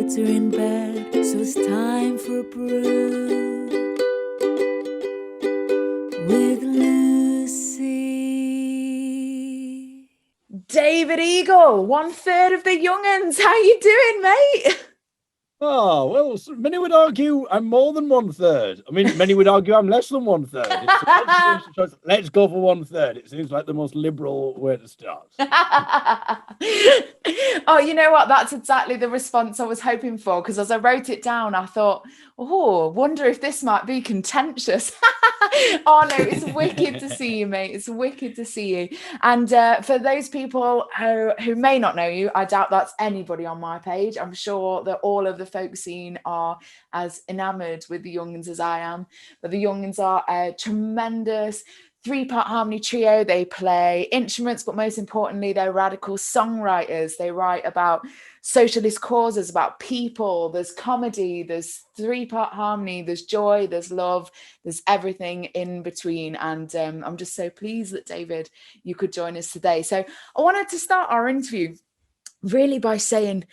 kids are in bed, so it's time for a brew with Lucy. David Eagle, 1/3 of the young'uns. How you doing, mate? Oh, well, many would argue I'm more than 1/3. I mean, many would argue I'm less than 1/3. Let's go for 1/3. It seems like the most liberal way to start. Oh, you know what? That's exactly the response I was hoping for, because as I wrote it down, I thought, oh, wonder if this might be contentious. Oh, no, it's wicked to see you, mate. It's wicked to see you. And for those people who may not know you, I doubt that's anybody on my page. I'm sure that all of the folk scene are as enamored with the young'uns as I am. But the young'uns are a tremendous 3-part harmony trio. They play instruments, but most importantly, they're radical songwriters. They write about socialist causes, about people. There's comedy, there's 3-part harmony, there's joy, there's love, there's everything in between. And I'm just so pleased that, David, you could join us today. So I wanted to start our interview really by saying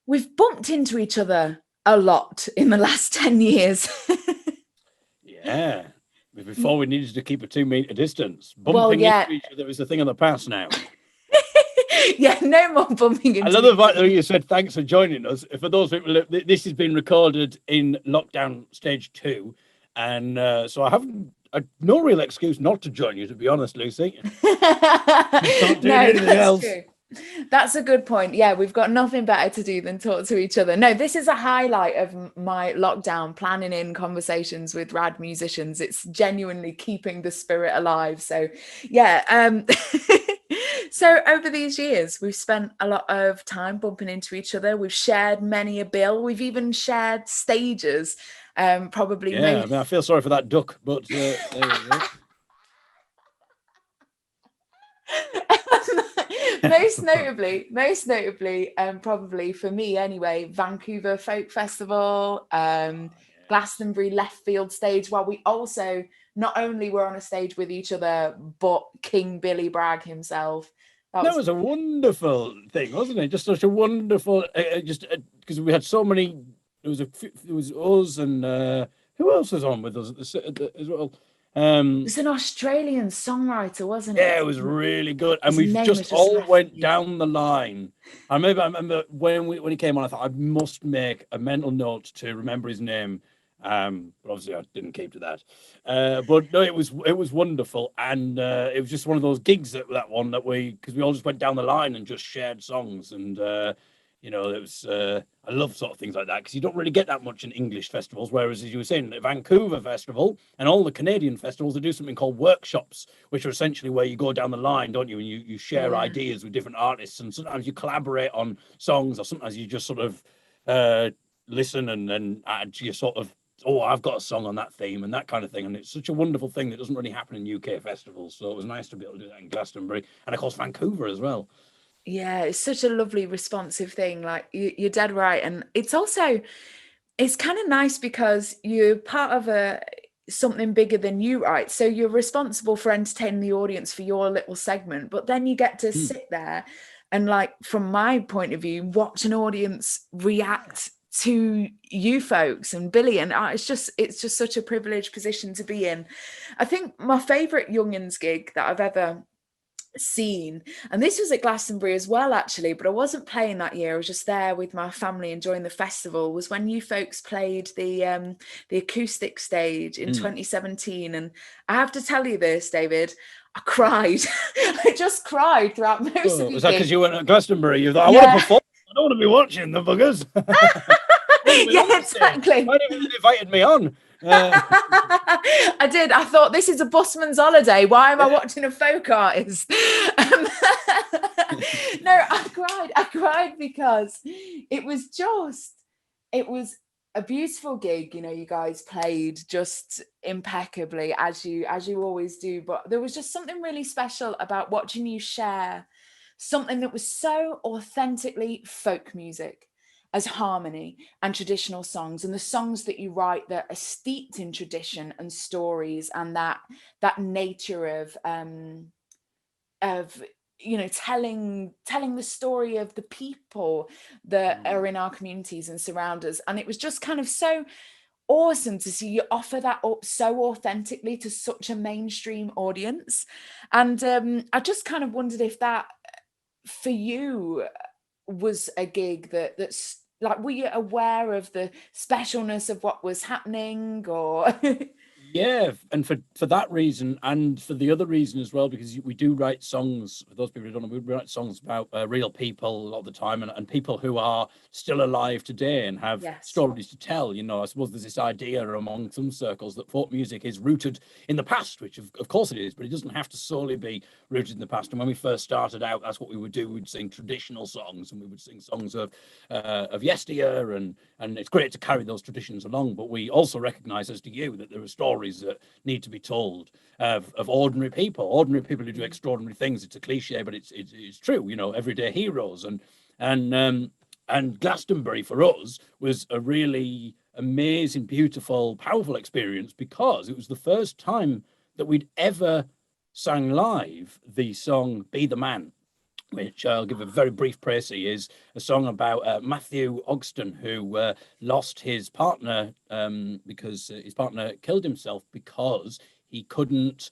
we've bumped into each other a lot in the last 10 years. Yeah. Before we needed to keep a 2-meter distance. Bumping into each other is a thing of the past now. Yeah, no more bumping into. I love the fact that you said thanks for joining us. For those people, this has been recorded in lockdown stage 2, and so I have no real excuse not to join you, to be honest, Lucy. Not doing anything else. True. That's a good point. Yeah, we've got nothing better to do than talk to each other. No, this is a highlight of my lockdown planning in conversations with rad musicians. It's genuinely keeping the spirit alive. So yeah. So over these years, we've spent a lot of time bumping into each other. We've shared many a bill. We've even shared stages. Probably. Yeah, I mean, I feel sorry for that duck, but there you go. most notably, probably for me anyway, Vancouver Folk Festival, Glastonbury Left Field stage, while we also not only were on a stage with each other, but King Billy Bragg himself. That was a wonderful thing, wasn't it? Just such a wonderful, because we had so many. There was us and who else was on with us as well? It was an Australian songwriter, wasn't it? Yeah, it was really good, and we just all went down the line. I remember when he came on, I thought I must make a mental note to remember his name. But obviously I didn't keep to that. But no, it was wonderful, and it was just one of those gigs because we all just went down the line and just shared songs, and it was I love sort of things like that because you don't really get that much in English festivals. Whereas, as you were saying, the Vancouver Festival and all the Canadian festivals, they do something called workshops, which are essentially where you go down the line, don't you, and you share ideas with different artists, and sometimes you collaborate on songs, or sometimes you just sort of listen and add your sort of. Oh, I've got a song on that theme and that kind of thing. And it's such a wonderful thing that doesn't really happen in UK festivals. So it was nice to be able to do that in Glastonbury and, of course, Vancouver as well. Yeah, it's such a lovely, responsive thing. Like, you're dead right. And it's kind of nice because you're part of something bigger than you, right? So you're responsible for entertaining the audience for your little segment, but then you get to sit there and, like, from my point of view, watch an audience react to you folks and Billy, and it's just such a privileged position to be in. I think my favorite young'uns gig that I've ever seen, and this was at Glastonbury as well actually, but I wasn't playing that year, I was just there with my family enjoying the festival, was when you folks played the acoustic stage in 2017. And I have to tell you this, David, I cried. I just cried throughout most of the Was that because you went at Glastonbury? You thought, I want to perform, I don't want to be watching the buggers. Yeah, exactly. Why didn't you invited me on? I did. I thought, this is a busman's holiday. Why am I watching a folk artist? No, I cried because it was a beautiful gig. You guys played just impeccably as you always do. But there was just something really special about watching you share something that was so authentically folk music as harmony and traditional songs, and the songs that you write that are steeped in tradition and stories, and that nature of you know, telling the story of the people that are in our communities and surround us. And it was just kind of so awesome to see you offer that up so authentically to such a mainstream audience. And I just kind of wondered if that for you was a gig that's like, were you aware of the specialness of what was happening, or Yeah, and for that reason, and for the other reason as well, because we do write songs. For those people who don't know, we write songs about real people a lot of the time, and people who are still alive today and have yes, stories to tell. You know, I suppose there's this idea among some circles that folk music is rooted in the past, which of course it is, but it doesn't have to solely be rooted in the past. And when we first started out, that's what we would do. We'd sing traditional songs, and we would sing songs of yesteryear, and it's great to carry those traditions along. But we also recognise, as do you, that there are stories that need to be told of ordinary people who do extraordinary things. It's a cliche, but it's true. You know, everyday heroes, and Glastonbury for us was a really amazing, beautiful, powerful experience, because it was the first time that we'd ever sang live the song "Be the Man," which I'll give a very brief précis, is a song about Matthew Ogston, who lost his partner because his partner killed himself because he couldn't,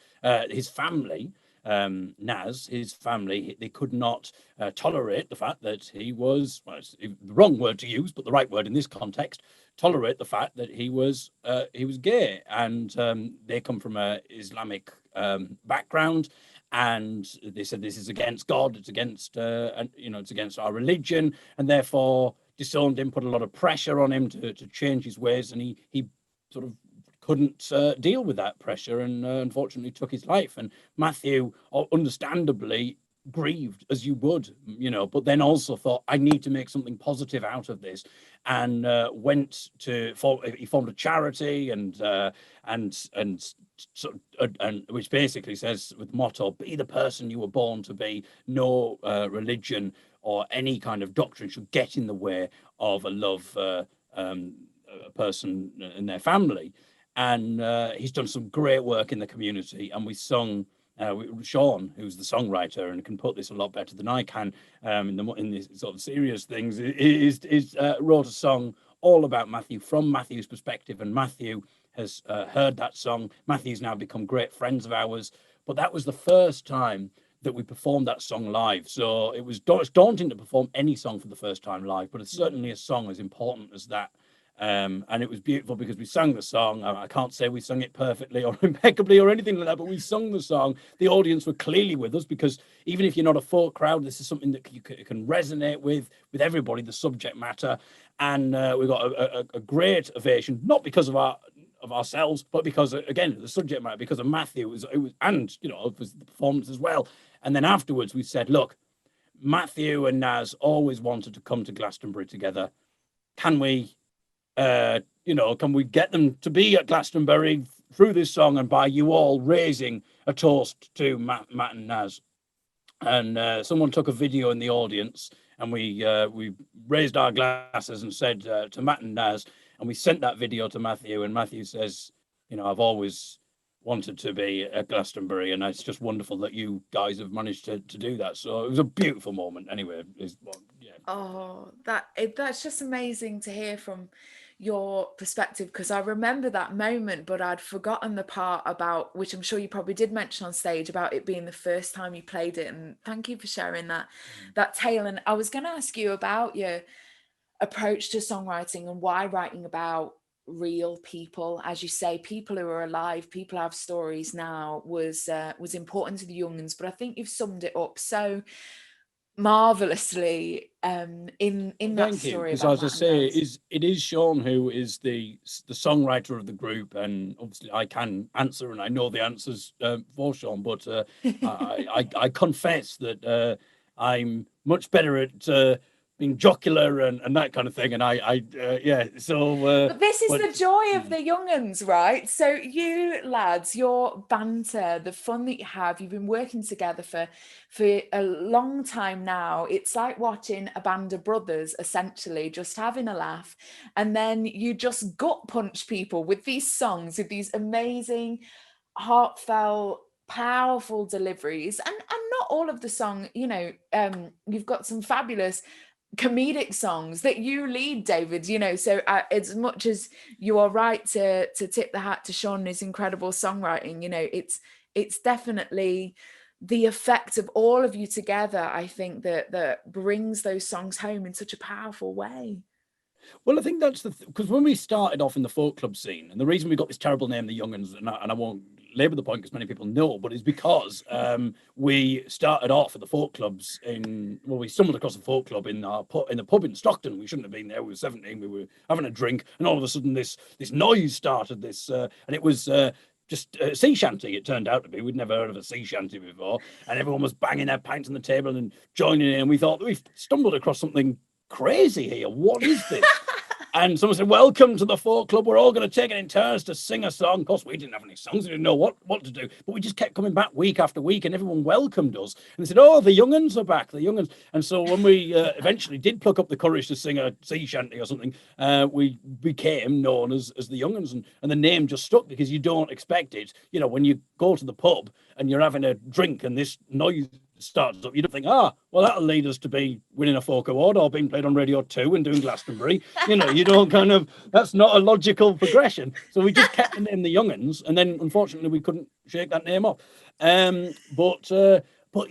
his family, Naz, his family, they could not tolerate the fact that he was, well, it's the wrong word to use, but the right word in this context, tolerate the fact that he was gay. And they come from an Islamic background. And they said this is against God, it's against, it's against our religion, and therefore disowned him, put a lot of pressure on him to change his ways, and he sort of couldn't deal with that pressure, and unfortunately took his life. And Matthew, understandably, grieved as you would, but then also thought, I need to make something positive out of this, and he formed a charity, and which basically says, with motto, be the person you were born to be. No religion or any kind of doctrine should get in the way of a love a person in their family. And he's done some great work in the community, and we sung Sean, who's the songwriter and can put this a lot better than I can in these sort of serious things, wrote a song all about Matthew, from Matthew's perspective. And Matthew has heard that song. Matthew's now become great friends of ours. But that was the first time that we performed that song live. So it's daunting to perform any song for the first time live, but it's certainly a song as important as that. And it was beautiful because we sang the song. I can't say we sung it perfectly or impeccably or anything like that, but we sung the song. The audience were clearly with us, because even if you're not a folk crowd, this is something that you can resonate with everybody, the subject matter. And we got a great ovation, not because of ourselves, but because, again, the subject matter, because of Matthew, it was, and it was the performance as well. And then afterwards we said, look, Matthew and Naz always wanted to come to Glastonbury together. Can we get them to be at Glastonbury through this song, and by you all raising a toast to Matt and Naz? And someone took a video in the audience, and we raised our glasses and said to Matt and Naz, and we sent that video to Matthew, and Matthew says, I've always wanted to be at Glastonbury, and it's just wonderful that you guys have managed to do that. So it was a beautiful moment anyway. Oh, that's just amazing to hear from your perspective, because I remember that moment, but I'd forgotten the part about, which I'm sure you probably did mention on stage, about it being the first time you played it. And thank you for sharing that tale. And I was going to ask you about your approach to songwriting and why writing about real people, as you say, people who are alive, people who have stories now, was important to the young'uns. But I think you've summed it up so marvelously in that story. Because as I say, it is Sean who is the songwriter of the group, and obviously I can answer, and I know the answers for Sean, but I confess that I'm much better at being jocular and that kind of thing, and but this is the joy of the young'uns, right? So you lads, your banter, the fun that you have, you've been working together for a long time now. It's like watching a band of brothers, essentially, just having a laugh, and then you just gut punch people with these songs, with these amazing, heartfelt, powerful deliveries, and not all of the song, you know, you've got some fabulous comedic songs that you lead, David, you know, so as much as you are right to tip the hat to Sean and his incredible songwriting, you know, it's definitely the effect of all of you together, I think, that brings those songs home in such a powerful way. Well, I think that's because when we started off in the folk club scene, and the reason we got this terrible name, the Young'uns, and I won't labour the point because many people know, but it's because we started off at the folk clubs we stumbled across a folk club in the pub in Stockton. We shouldn't have been there. We were 17. We were having a drink, and all of a sudden this noise started. And it was just a sea shanty. It turned out to be. We'd never heard of a sea shanty before, and everyone was banging their pints on the table and joining in. And we thought we've stumbled across something crazy here. What is this? And someone said, welcome to the folk club. We're all going to take it in turns to sing a song. Of course, we didn't have any songs. We didn't know what to do. But we just kept coming back week after week, and everyone welcomed us. And they said, oh, the Young'uns are back, the Young'uns. And so when we eventually did pluck up the courage to sing a sea shanty or something, we became known as the Young'uns. And the name just stuck because you don't expect it. You know, when you go to the pub and you're having a drink and this noise starts up, you don't think, well, that'll lead us to be winning a folk award or being played on Radio 2 and doing Glastonbury. You know, you don't that's not a logical progression. So we just kept the name the Young'uns, and then unfortunately we couldn't shake that name off. But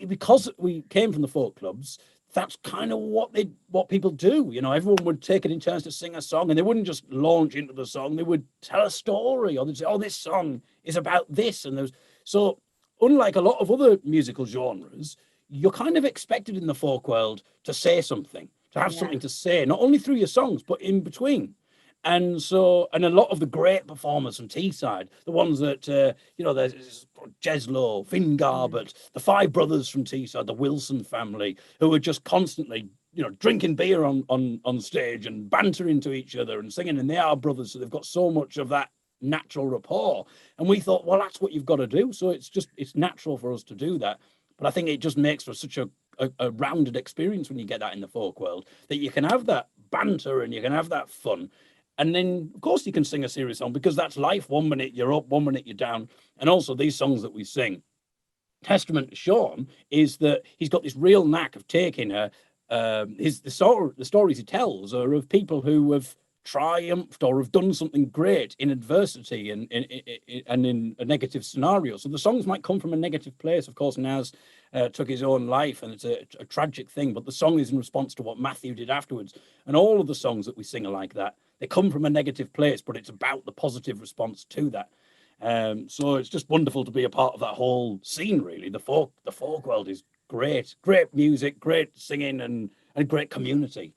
because we came from the folk clubs, that's kind of what people do. You know, everyone would take it in turns to sing a song, and they wouldn't just launch into the song. They would tell a story, or they'd say, oh, this song is about this. And so unlike a lot of other musical genres, you're kind of expected in the folk world to say something, to have something to say, not only through your songs, but in between. And a lot of the great performers from Teesside, the ones that, there's Jeslow, Finn Garbett, the five brothers from Teesside, the Wilson family, who are just constantly, drinking beer on stage and bantering to each other and singing, and they are brothers, so they've got so much of that natural rapport. And we thought, well, that's what you've got to do. So it's natural for us to do that. But I think it just makes for such a rounded experience when you get that in the folk world, that you can have that banter and you can have that fun. And then, of course, you can sing a serious song, because that's life. 1 minute you're up, 1 minute you're down. And also these songs that we sing, testament to Sean is that he's got this real knack of taking the stories he tells are of people who have triumphed or have done something great in adversity and in a negative scenario. So the songs might come from a negative place. Of course, Naz took his own life, and it's a tragic thing, but the song is in response to what Matthew did afterwards. And all of the songs that we sing are like that. They come from a negative place, but it's about the positive response to that. So it's just wonderful to be a part of that whole scene, really. The folk world is great music, great singing, and great community.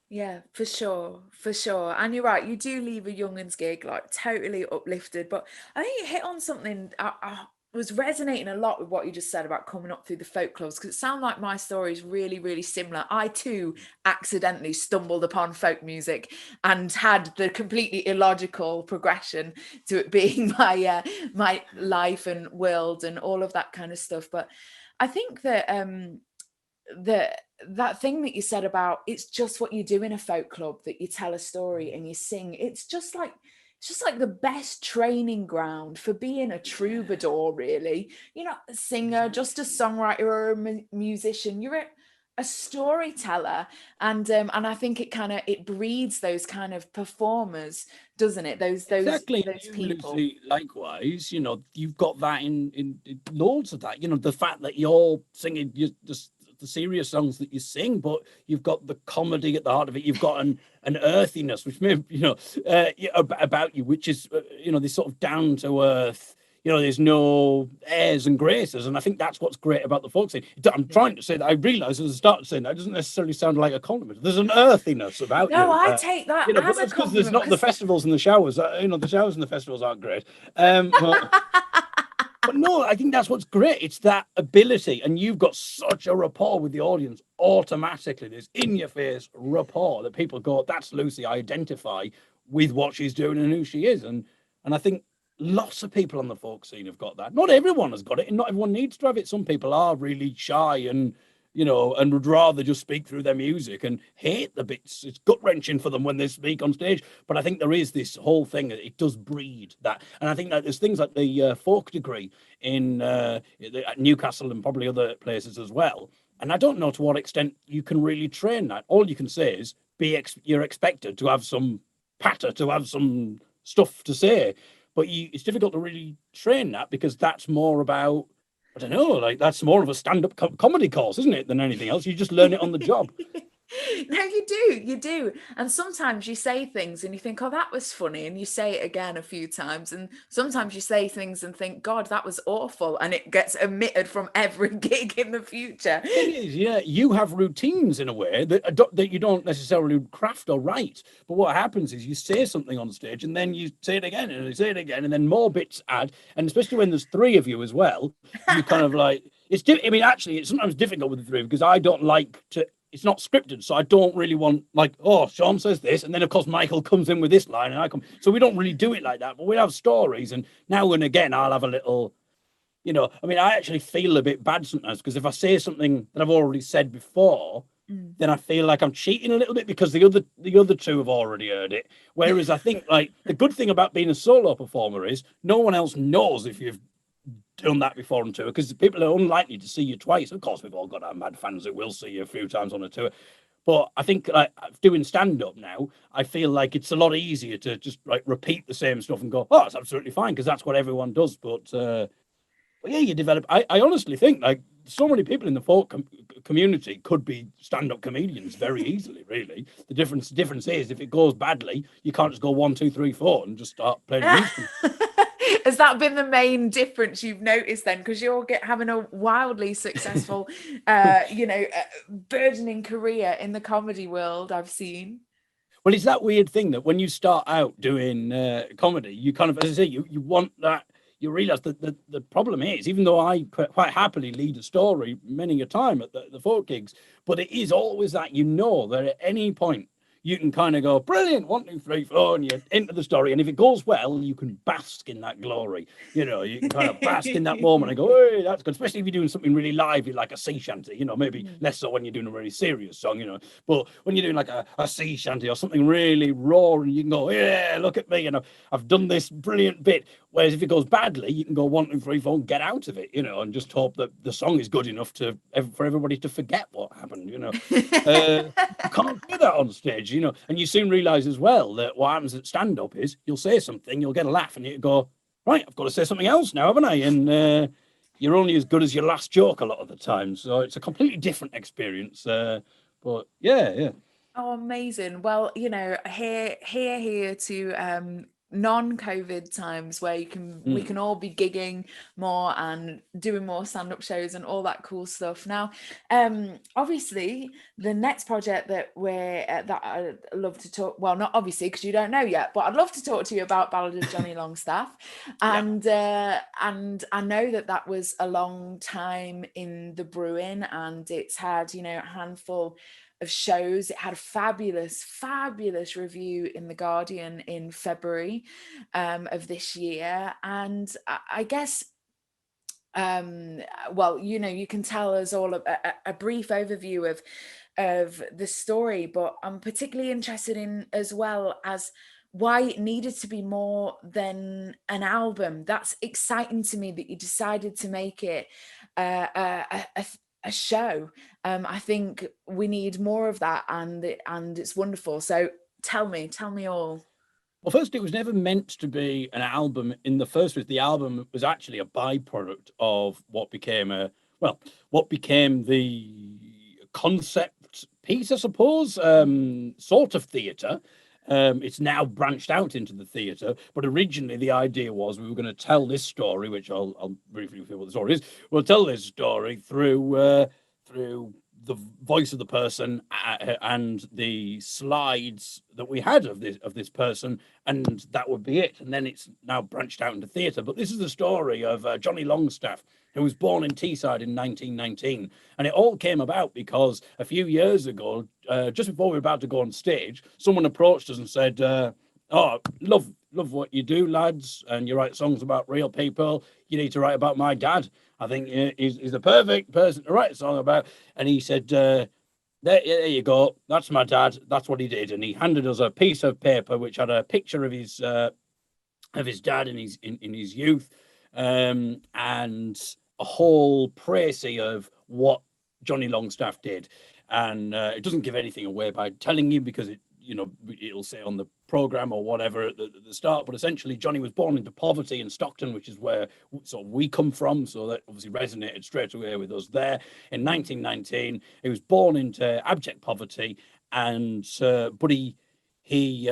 Yeah, for sure. And you're right, you do leave a Young'uns gig like totally uplifted. But I think you hit on something. I was resonating a lot with what you just said about coming up through the folk clubs, because it sounds like my story is really, really similar. I too accidentally stumbled upon folk music and had the completely illogical progression to it being my life and world and all of that kind of stuff. But I think that that thing that you said about it's just what you do in a folk club, that you tell a story and you sing, it's just like the best training ground for being a troubadour, really. You're not a singer, just a songwriter or a musician. You're a storyteller, and I think it breeds those kind of performers, doesn't it? Those exactly. Those people. Lucy, likewise, you've got that in loads of that. The fact that you're singing the serious songs that you sing, but you've got the comedy at the heart of it. You've got an earthiness, which may about you, which is this sort of down to earth. There's no airs and graces, and I think that's what's great about the folk scene. I'm trying to say that. I realise as I started saying that, it doesn't necessarily sound like a compliment. There's an earthiness about you. No, I take that as a compliment. Because there's not the festivals and the showers. The showers and the festivals aren't great. But no, I think that's what's great. It's that ability, and you've got such a rapport with the audience automatically. There's in-your-face rapport that people go, that's Lucy. I identify with what she's doing and who she is. And I think lots of people on the folk scene have got that. Not everyone has got it, and not everyone needs to have it. Some people are really shy and you know, and would rather just speak through their music and hate the bits. It's gut-wrenching for them when they speak on stage. But I think there is this whole thing that it does breed that. And I think that there's things like the folk degree in Newcastle and probably other places as well. And I don't know to what extent you can really train that. All you can say is you're expected to have some patter, to have some stuff to say. But it's difficult to really train that because that's more about, I don't know, like that's more of a stand-up comedy course, isn't it, than anything else? You just learn it on the job. No, you do. And sometimes you say things and you think, oh, that was funny. And you say it again a few times. And sometimes you say things and think, God, that was awful. And it gets omitted from every gig in the future. It is, yeah. You have routines in a way that you don't necessarily craft or write. But what happens is you say something on stage and then you say it again and you say it again and then more bits add. And especially when there's three of you as well, you kind of like, I mean, actually, it's sometimes difficult with the three because I don't like to, it's not scripted, so I don't really want like, oh, Sean says this, and then of course Michael comes in with this line, and I come. So we don't really do it like that, but we have stories, and now and again I'll have a little, you know. I mean, I actually feel a bit bad sometimes because if I say something that I've already said before, then I feel like I'm cheating a little bit because the other two have already heard it. Whereas I think like the good thing about being a solo performer is no one else knows if you've done that before on tour because people are unlikely to see you twice. Of course, we've all got our mad fans that will see you a few times on a tour. But I think like doing stand-up now, I feel like it's a lot easier to just like repeat the same stuff and go, oh, it's absolutely fine because that's what everyone does. But yeah, you develop. I honestly think like so many people in the folk community could be stand-up comedians very easily. Really, the difference is if it goes badly, you can't just go 1, 2, 3, 4 and just start playing an instrument. Has that been the main difference you've noticed then? Because you're having a wildly successful, burgeoning career in the comedy world, I've seen. Well, it's that weird thing that when you start out doing comedy, you kind of, as I say, you want that. You realize that the problem is, even though I quite happily lead a story many a time at the folk gigs, but it is always that that at any point you can kind of go, brilliant, 1, 2, 3, 4, and you're into the story. And if it goes well, you can bask in that glory. You know, you can kind of bask in that moment and go, hey, that's good. Especially if you're doing something really lively, like a sea shanty, you know, maybe less so when you're doing a very serious song, you know. But when you're doing like a sea shanty or something really raw, and you can go, yeah, look at me, and I've done this brilliant bit. Whereas if it goes badly, you can go 1, 2, 3, 4, and get out of it, you know, and just hope that the song is good enough for everybody to forget what happened, you know. You can't do that on stage, you know. And you soon realise as well that what happens at stand-up is you'll say something, you'll get a laugh, and you go, right, I've got to say something else now, haven't I? And you're only as good as your last joke a lot of the time. So it's a completely different experience. But yeah. Oh, amazing. Well, you know, here to non-COVID times where we can all be gigging more and doing more stand-up shows and all that cool stuff. Now, obviously, the next project that that I'd love to talk. Well, not obviously because you don't know yet, but I'd love to talk to you about Ballad of Johnny Longstaff, and I know that was a long time in the brewing, and it's had a handful of shows. It had a fabulous review in The Guardian in February of this year. And I guess, you can tell us all a brief overview of the story, but I'm particularly interested in as well as why it needed to be more than an album. That's exciting to me that you decided to make it a show. I think we need more of that, and it's wonderful. So tell me all. Well, first, it was never meant to be an album in the first place. The album was actually a byproduct of what became the concept piece, I suppose, sort of theatre. It's now branched out into the theatre, but originally the idea was we were going to tell this story, which I'll briefly reveal what the story is. We'll tell this story through the voice of the person and the slides that we had of this person, and that would be it. And then it's now branched out into theatre. But this is the story of Johnny Longstaff, who was born in Teesside in 1919. And it all came about because a few years ago, just before we were about to go on stage, someone approached us and said, oh, love what you do, lads, and you write songs about real people. You need to write about my dad. I think he's the perfect person to write a song about. And he said, there you go. That's my dad. That's what he did. And he handed us a piece of paper which had a picture of his dad in his youth, and a whole précis of what Johnny Longstaff did. And it doesn't give anything away by telling you, because it'll say on the program or whatever at the start. But essentially, Johnny was born into poverty in Stockton, which is where sort of we come from. So that obviously resonated straight away with us there. In 1919, he was born into abject poverty, and but he he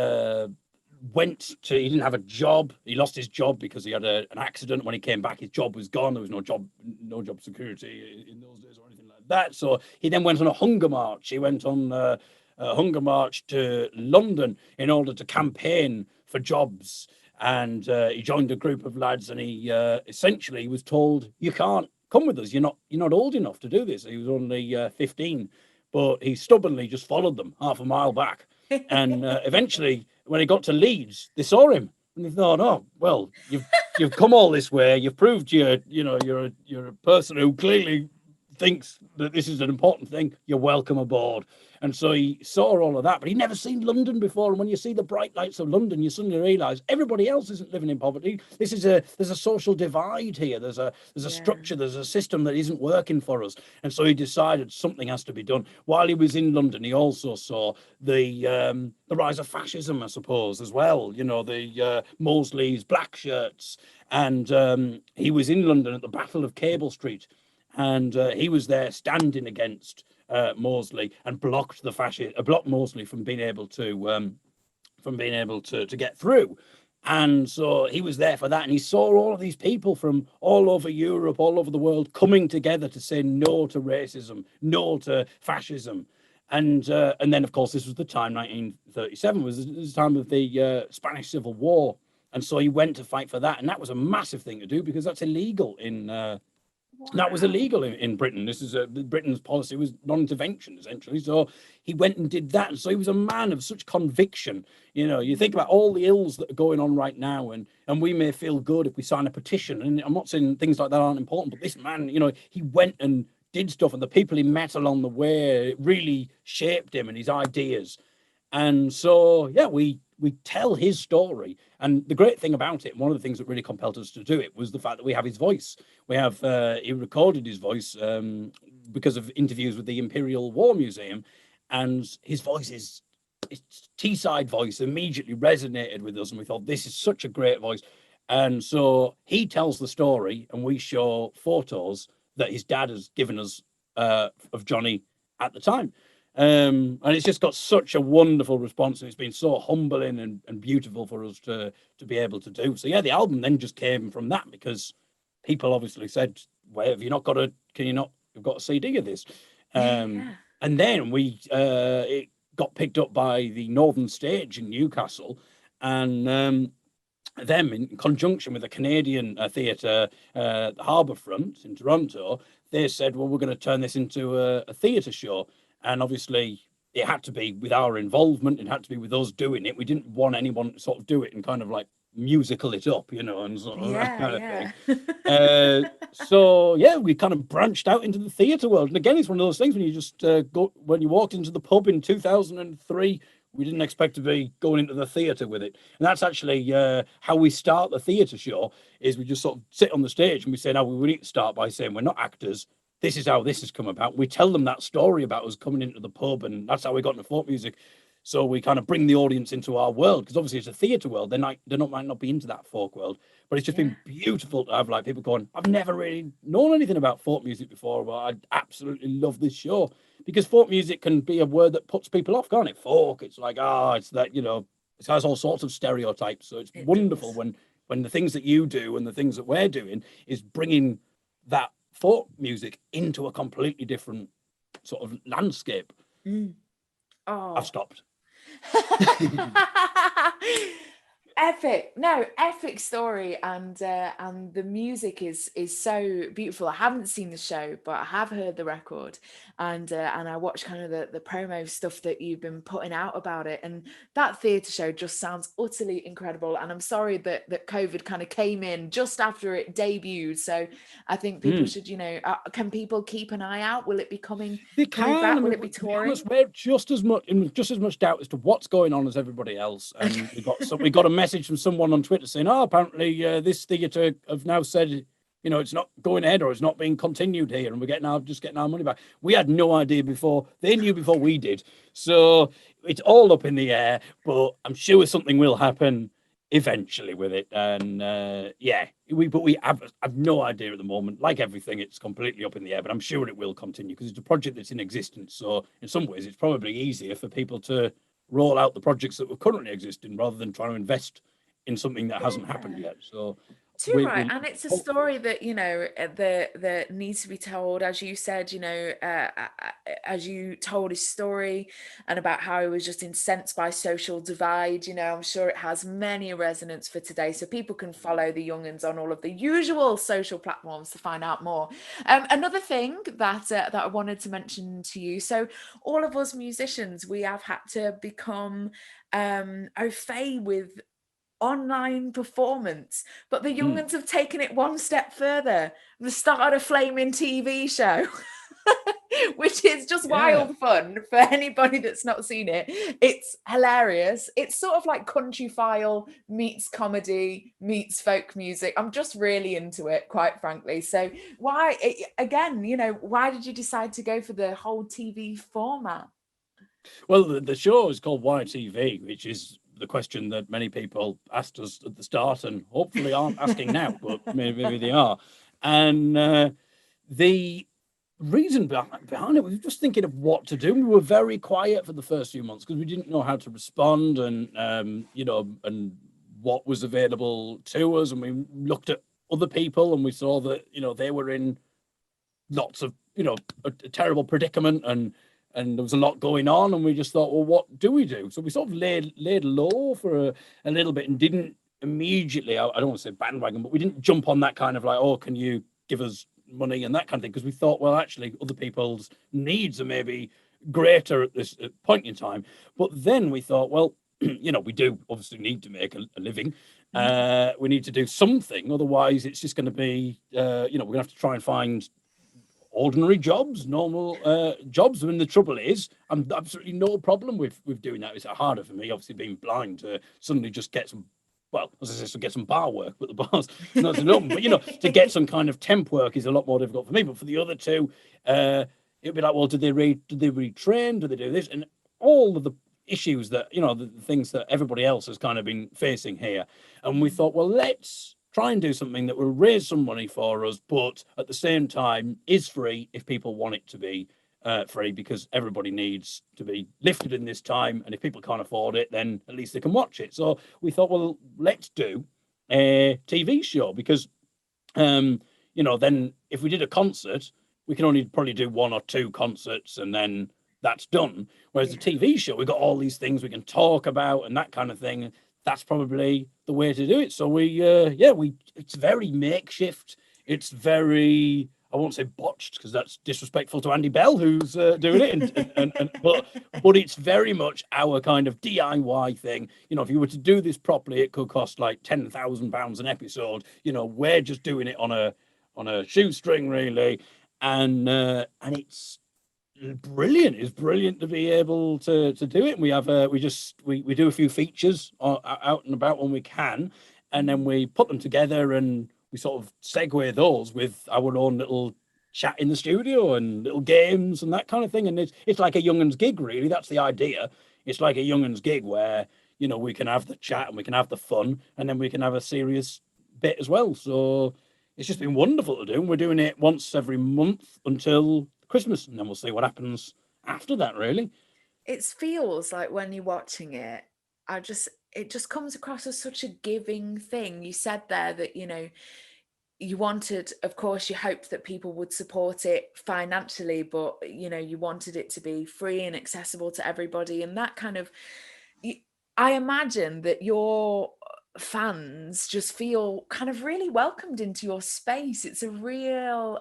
didn't have a job. He lost his job because he had an accident. When he came back, his job was gone. There was no job security in those days or anything like that. So he then went on a hunger march. He went on a hunger march to London in order to campaign for jobs. And he joined a group of lads, and he essentially was told, "You can't come with us. You're not old enough to do this." He was only 15, but he stubbornly just followed them half a mile back. And eventually, when he got to Leeds, they saw him and they thought, "Oh, well, you've come all this way. You've proved you're a person who clearly thinks that this is an important thing. You're welcome aboard." And so he saw all of that, but he'd never seen London before. And when you see the bright lights of London, you suddenly realise everybody else isn't living in poverty. There's a social divide here. There's a structure. There's a system that isn't working for us. And so he decided something has to be done. While he was in London, he also saw the rise of fascism, I suppose, as well. The Mosley's black shirts, and he was in London at the Battle of Cable Street. And he was there standing against Mosley and blocked Mosley from being able to get through. And so he was there for that, and he saw all of these people from all over Europe, all over the world, coming together to say no to racism, no to fascism. And then, of course, this was the time, 1937, was the time of the Spanish Civil War. And so he went to fight for that, and that was a massive thing to do, because that's illegal in Wow. That was illegal in Britain. This is Britain's policy was non-intervention, essentially. So he went and did that. And so he was a man of such conviction. You think about all the ills that are going on right now, and we may feel good if we sign a petition. And I'm not saying things like that aren't important, but this man, he went and did stuff, and the people he met along the way really shaped him and his ideas. And so, yeah, we tell his story. And the great thing about it, one of the things that really compelled us to do it, was the fact that we have his voice. We have, he recorded his voice because of interviews with the Imperial War Museum. And his voice his Teesside voice immediately resonated with us. And we thought, this is such a great voice. And so he tells the story, and we show photos that his dad has given us of Johnny at the time. And it's just got such a wonderful response, and it's been so humbling and beautiful for us to be able to do. So yeah, the album then just came from that, because people obviously said, "Well, have you not got you've got a CD of this?" And then it got picked up by the Northern Stage in Newcastle, and them in conjunction with a Canadian theatre, the Harbourfront in Toronto, they said, "Well, we're going to turn this into a theatre show." And obviously, it had to be with our involvement. It had to be with us doing it. We didn't want anyone to sort of do it and kind of like musical it up, and sort of that kind of thing. So yeah, we kind of branched out into the theatre world. And again, it's one of those things when you just when you walked into the pub in 2003, we didn't expect to be going into the theatre with it. And that's actually how we start the theatre show, is we just sort of sit on the stage and we say, "Now we need to start by saying we're not actors. This is how this has come about." We tell them that story about us coming into the pub, and that's how we got into folk music. So we kind of bring the audience into our world, because obviously it's a theatre world. They might not be into that folk world, but it's just been beautiful to have like people going, "I've never really known anything about folk music before, but I absolutely love this show." Because folk music can be a word that puts people off, can't it? Folk, it's like, it's that, it has all sorts of stereotypes. So it's wonderful when the things that you do and the things that we're doing is bringing that folk music into a completely different sort of landscape. I've stopped. epic story, and the music is so beautiful. I haven't seen the show, but I have heard the record, and I watched kind of the promo stuff that you've been putting out about it, and that theatre show just sounds utterly incredible. And I'm sorry that COVID kind of came in just after it debuted, so I think people should, can people keep an eye out? Will it be coming back? Will it be touring? Honest, we're just as much doubt as to what's going on as everybody else. And we got a message from someone on Twitter saying, "Oh, apparently this theatre have now said, it's not going ahead or it's not being continued here, and we're getting our money back." We had no idea before. They knew before we did, so it's all up in the air. But I'm sure something will happen eventually with it, and we have no idea at the moment. Like everything, it's completely up in the air, but I'm sure it will continue because it's a project that's in existence. So in some ways it's probably easier for people to roll out the projects that were currently existing rather than trying to invest in something that hasn't happened yet. So right. And it's a story that that needs to be told, as you said, as you told his story and about how he was just incensed by social divide. I'm sure it has many resonance for today, so people can follow the young'uns on all of the usual social platforms to find out more. Another thing that I wanted to mention to you, so all of us musicians, we have had to become au fait with online performance, but the young'uns have taken it one step further. They started a flaming TV show, which is just wild fun for anybody that's not seen it. It's hilarious. It's sort of like Country File meets comedy meets folk music. I'm just really into it, quite frankly. So why did you decide to go for the whole TV format? Well, the show is called YTV, which is the question that many people asked us at the start and hopefully aren't asking now, but maybe they are. And the reason behind it, we were just thinking of what to do. We were very quiet for the first few months because we didn't know how to respond and, and what was available to us. And we looked at other people and we saw that, they were in lots of, a terrible predicament and there was a lot going on, and we just thought, well, what do we do? So we sort of laid low for a little bit and didn't immediately, I don't want to say bandwagon, but we didn't jump on that kind of like, oh, can you give us money and that kind of thing, because we thought, well, actually, other people's needs are maybe greater at this point in time. But then we thought, well, we do obviously need to make a living. We need to do something, otherwise it's just going to be, we're going to have to try and find ordinary jobs, normal jobs. I mean, the trouble is, I'm absolutely no problem with doing that. It's harder for me, obviously, being blind, to suddenly just get some, well, as I say, to get some bar work, but the bars, not enough. But, to get some kind of temp work is a lot more difficult for me. But for the other two, it'd be like, well, did they retrain? Do they do this? And all of the issues that, the things that everybody else has kind of been facing here. And we thought, well, let's try and do something that will raise some money for us, but at the same time is free if people want it to be free, because everybody needs to be lifted in this time. And if people can't afford it, then at least they can watch it. So we thought, well, let's do a TV show, because, then if we did a concert, we can only probably do 1 or 2 concerts and then that's done. Whereas the TV show, we've got all these things we can talk about and that kind of thing. That's probably the way to do it. So it's very makeshift. It's very, I won't say botched, because that's disrespectful to Andy Bell, who's doing it. But it's very much our kind of DIY thing. If you were to do this properly, it could cost like £10,000 an episode. We're just doing it on a shoestring, really, and it's brilliant. It's brilliant to be able to do it. And we have we do a few features out and about when we can, and then we put them together and we sort of segue those with our own little chat in the studio and little games and that kind of thing. And it's like a young'uns gig, really. That's the idea. It's like a young'uns gig where we can have the chat and we can have the fun, and then we can have a serious bit as well. So it's just been wonderful to do. And we're doing it once every month until Christmas, and then we'll see what happens after that, really. It feels like when you're watching it, it just comes across as such a giving thing. You said there that you wanted, of course, you hoped that people would support it financially, but you wanted it to be free and accessible to everybody, and that kind of, I imagine that your fans just feel kind of really welcomed into your space. It's a real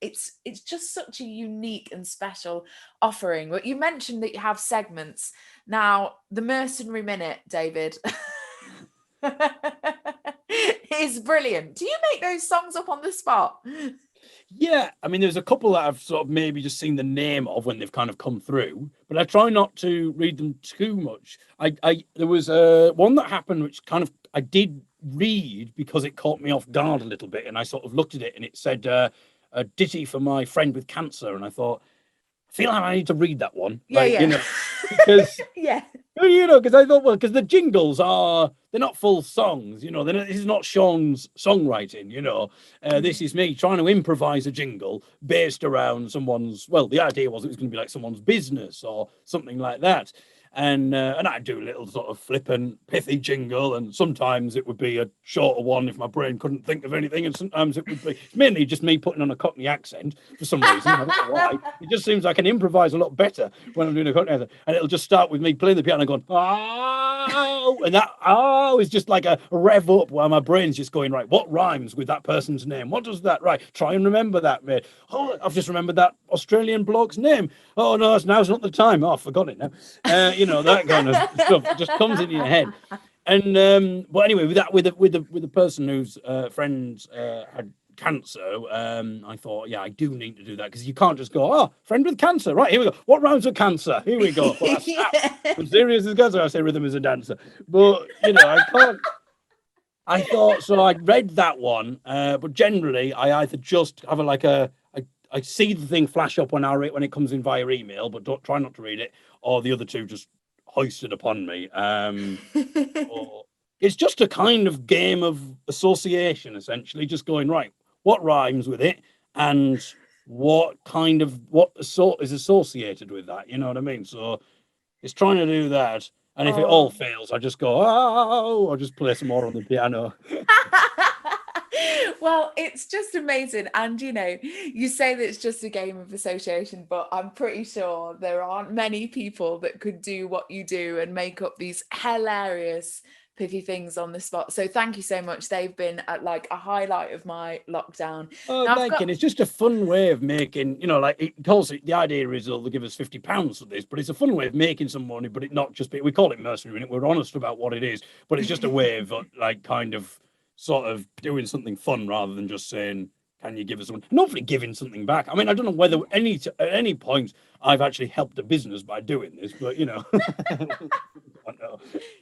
it's just such a unique and special offering. But you mentioned that you have segments. Now, the Mercenary Minute, David, is brilliant. Do you make those songs up on the spot? Yeah, I mean, there's a couple that I've sort of maybe just seen the name of when they've kind of come through, but I try not to read them too much. There was one that happened which kind of I did read because it caught me off guard a little bit, and I sort of looked at it and it said a ditty for my friend with cancer, and I thought, I feel like I need to read that one. Yeah, like, yeah. You know, because yeah. Because I thought, well, because the jingles they're not full songs, this is not Sean's songwriting, this is me trying to improvise a jingle based around the idea was it was going to be like someone's business or something like that. And I do a little sort of flippant, pithy jingle, and sometimes it would be a shorter one if my brain couldn't think of anything, and sometimes it would be mainly just me putting on a Cockney accent for some reason. I don't know why. It just seems I can improvise a lot better when I'm doing a Cockney accent, and it'll just start with me playing the piano and going, oh, and that oh is just like a rev up while my brain's just going, right, what rhymes with that person's name? What does that, right? Try and remember that, mate. Oh, I've just remembered that Australian bloke's name. Oh, no, now's not the time. Oh, I've forgotten it now. That kind of stuff just comes in your head. And but anyway, with the person whose friends had cancer, I thought, yeah, I do need to do that, because you can't just go, oh, friend with cancer, right, here we go. What rhymes with cancer? Here we go. Well, I'm serious as cancer. I say rhythm is a dancer, but I can't. I thought so. I read that one, but generally, I either just have I see the thing flash up when it comes in via email, but don't try not to read it, or the other two just hoisted upon me. Or it's just a kind of game of association, essentially, just going, right, what rhymes with it, and what is associated with that, you know what I mean? So it's trying to do that, and if it all fails, I just go, oh, I'll just play some more on the piano. Well, it's just amazing. And, you say that it's just a game of association, but I'm pretty sure there aren't many people that could do what you do and make up these hilarious, pithy things on the spot. So thank you so much. They've been like a highlight of my lockdown. Oh, thank you. It's just a fun way of making, the idea is they'll give us £50 for this, but it's a fun way of making some money, but it not just we call it mercenary, we're honest about what it is, but it's just a way of kind of sort of doing something fun rather than just saying, can you give us one? And hopefully giving something back. I mean, I don't know whether at any point I've actually helped a business by doing this, but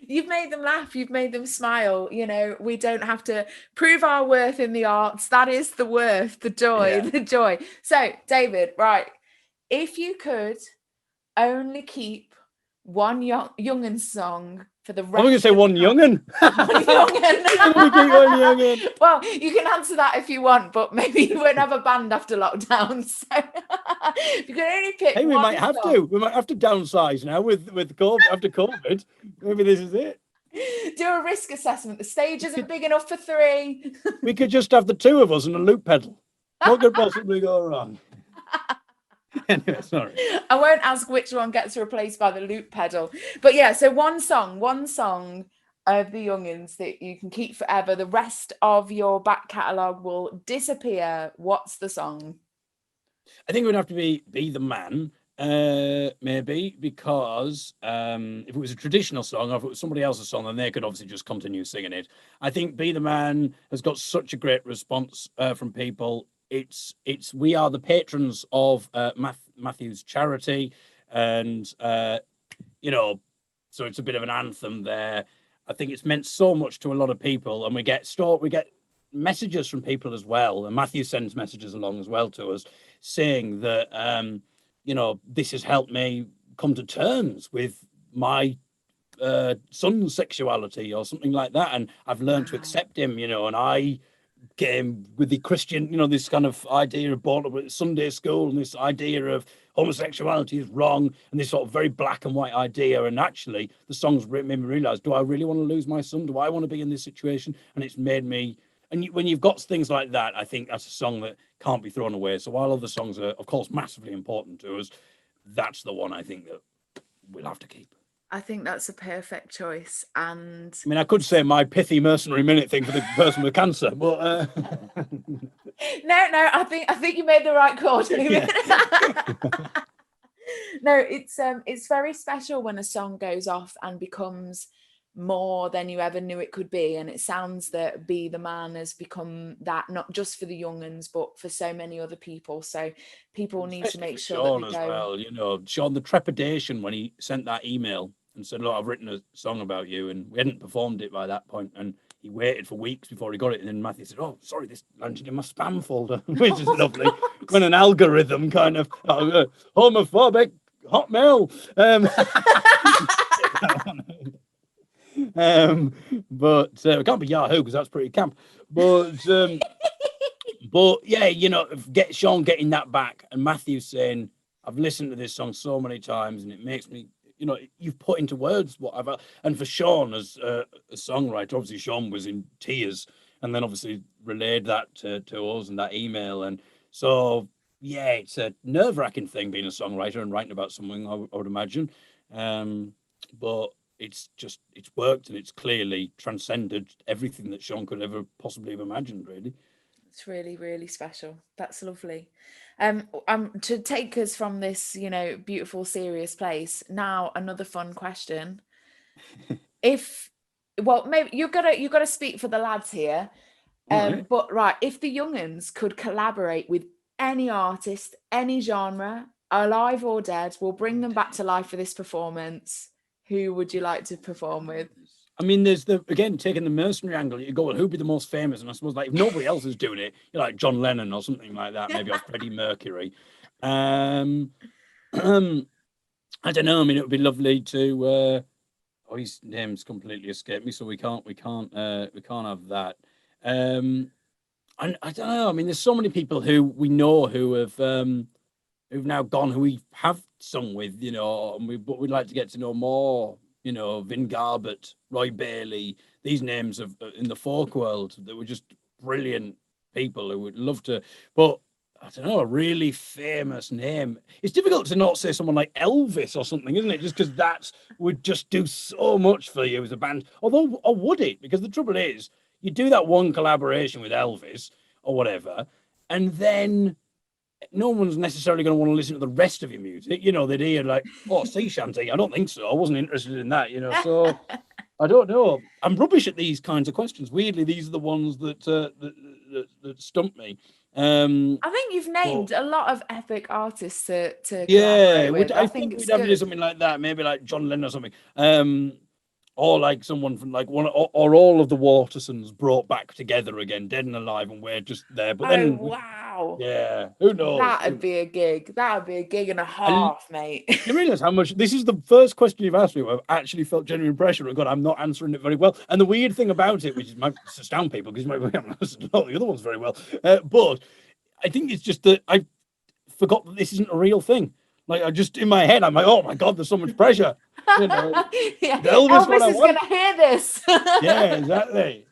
You've made them laugh, you've made them smile. We don't have to prove our worth in the arts. That is the worth, the joy, the joy. So, David, right, if you could only keep one young'un song for the rest. I'm going to say one young'un. One young'un. Well, you can answer that if you want, but maybe you won't have a band after lockdown. So you can only pick. Hey, we might have to. We might have to downsize now with COVID after COVID. Maybe this is it. Do a risk assessment. The stage isn't big enough for 3. We could just have the two of us and a loop pedal. What could possibly go wrong? Anyway, sorry. I won't ask which one gets replaced by the loop pedal. But yeah, so one song of the young'uns that you can keep forever. The rest of your back catalogue will disappear. What's the song? I think it would have to be the Man, maybe, because if it was a traditional song or if it was somebody else's song, then they could obviously just continue singing it. I think Be the Man has got such a great response from people. We are the patrons of Matthew's charity, and so it's a bit of an anthem there. I think it's meant so much to a lot of people, and we get messages from people as well, and Matthew sends messages along as well to us saying that this has helped me come to terms with my son's sexuality or something like that, and I've learned to accept him, and I came with the Christian, this kind of idea of brought up at Sunday school, and this idea of homosexuality is wrong, and this sort of very black and white idea. And actually, the song's made me realize: do I really want to lose my son? Do I want to be in this situation? And it's made me. And when you've got things like that, I think that's a song that can't be thrown away. So while other songs are, of course, massively important to us, that's the one I think that we'll have to keep. I think that's a perfect choice. And I mean, I could say my pithy mercenary minute thing for the person with cancer, but no, I think you made the right call, David. No, it's very special when a song goes off and becomes more than you ever knew it could be. And it sounds that Be the Man has become that, not just for the young uns, but for so many other people. So people need to make sure Sean that they as go. well, you know, Sean, the trepidation when he sent that email and said, look, I've written a song about you, and we hadn't performed it by that point, and he waited for weeks before he got it, and then Matthew said, oh, sorry, this landed in my spam folder, which is lovely. When an algorithm kind of homophobic hotmail but it can't be Yahoo because that's pretty camp, but yeah, you know, get Sean getting that back, and Matthew saying, I've listened to this song so many times and it makes me, you know, you've put into words what I've, and for Sean as a songwriter, obviously Sean was in tears, and then obviously relayed that to us in that email. And so yeah, it's a nerve-wracking thing being a songwriter and writing about something, I would imagine, but it's worked, and it's clearly transcended everything that Sean could ever possibly have imagined, really. It's really, really special. That's lovely. To take us from this, you know, beautiful, serious place. Now, another fun question. Maybe you gotta speak for the lads here. Right. But right, if the younguns could collaborate with any artist, any genre, alive or dead, we'll bring them back to life for this performance. Who would you like to perform with? I mean, there's again taking the mercenary angle. You go, well, who'd be the most famous? And I suppose, like, if nobody else is doing it, you're like John Lennon or something like that, maybe, or Freddie Mercury. I don't know. I mean, it would be lovely to. His name's completely escaped me, so we can't have that. And I don't know. I mean, there's so many people who we know who have who've now gone, who we have sung with, you know, but we'd like to get to know more. You know, Vin Garbett, Roy Bailey, these names of in the folk world that were just brilliant people who would love to. But I don't know, a really famous name. It's difficult to not say someone like Elvis or something, isn't it? Just because that would just do so much for you as a band. Although, or would it? Because the trouble is, you do that one collaboration with Elvis or whatever, and then no one's necessarily going to want to listen to the rest of your music. You know, they'd hear like, oh, sea shanty. I don't think so. I wasn't interested in that, you know. So I don't know. I'm rubbish at these kinds of questions. Weirdly, these are the ones that that stump me. I think you've named a lot of epic artists to yeah, collaborate with. I think think it's we'd have to do good. something like that, maybe like John Lennon or something. Or like someone from like one or all of the Watersons brought back together again, dead and alive, and we're just there. But then, Wow. yeah, who knows? That'd be a gig. That'd be a gig and a half, mate. You realize how much this is the first question you've asked me where I've actually felt genuine pressure, and God, I'm not answering it very well. And the weird thing about it, which might astound people because you might not the other ones very well, but I think it's just that I forgot that this isn't a real thing. Like, I just in my head, I'm like, oh my God, there's so much pressure. You know, Yeah. Elvis is going to hear this. Yeah, exactly.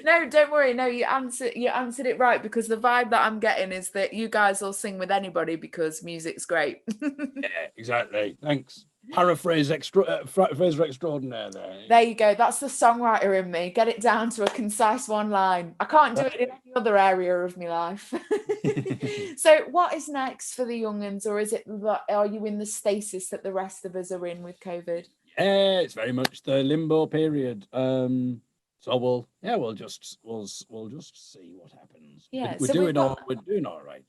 No, don't worry. No, you answered it right, because the vibe that I'm getting is that you guys will sing with anybody because music's great. Yeah, exactly. Thanks. Paraphrase Fraser extraordinaire there. There you go. That's the songwriter in me. Get it down to a concise one line. I can't do it in any other area of my life. So what is next for the young'uns, or are you in the stasis that the rest of us are in with COVID? Yeah, it's very much the limbo period. So we'll just see what happens. Yeah, we're so doing all right.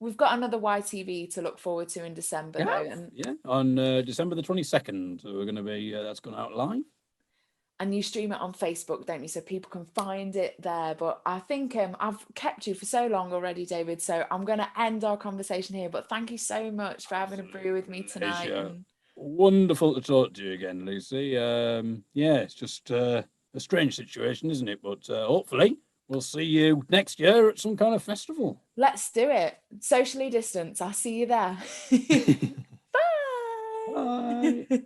We've got another YTV to look forward to in December, though. On December the 22nd, so we're going to be that's going out live. And you stream it on Facebook, don't you? So people can find it there. But I think I've kept you for so long already, David. So I'm going to end our conversation here. But thank you so much for having a brew with me tonight. Wonderful to talk to you again, Lucy. It's just a strange situation, isn't it? But hopefully we'll see you next year at some kind of festival. Let's do it. Socially distance. I'll see you there. Bye. Bye.